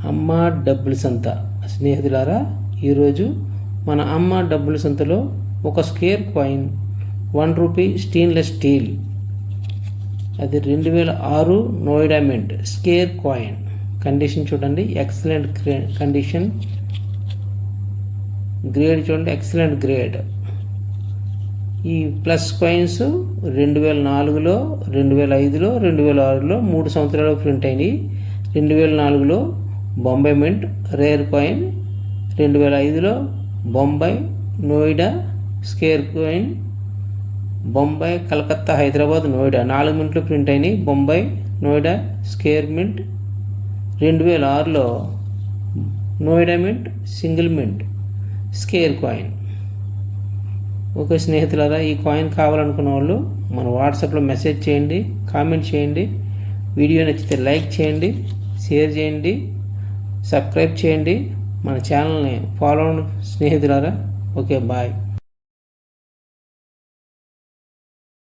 అమ్మ డబ్బుల సంత స్నేహితులారా, ఈరోజు మన అమ్మ డబ్బుల సంతలో ఒక square coin 1 rupee stainless steel, అది 2006 Noida mint square coin. Condition చూడండి, ఎక్సలెంట్ కండిషన్. గ్రేడ్ చూడండి, ఎక్సలెంట్ గ్రేడ్. ఈ ప్లస్ కాయిన్స్ 2004లో, 2005లో, 2006లో 3 సంవత్సరాలు ప్రింట్ అయినాయి. 2004లో బొంబాయి మింట్ రేర్ కాయిన్, 2005లో బొంబాయి నోయిడా స్క్వేర్ కాయిన్, బొంబాయి కలకత్తా హైదరాబాద్ నోయిడా 4 మింట్లు ప్రింట్ అయినాయి. Bombay Noida square mint. 2006లో Noida mint single mint square coin. Okay స్నేహితులారా, ఈ కాయిన్ కావాలనుకున్న వాళ్ళు మన వాట్సాప్లో మెసేజ్ చేయండి, కామెంట్ చేయండి. వీడియో నచ్చితే లైక్ చేయండి, షేర్ చేయండి, సబ్స్క్రైబ్ చేయండి. మన ఛానల్ని ఫాలో అవ్వండి స్నేహితులారా. Okay, bye.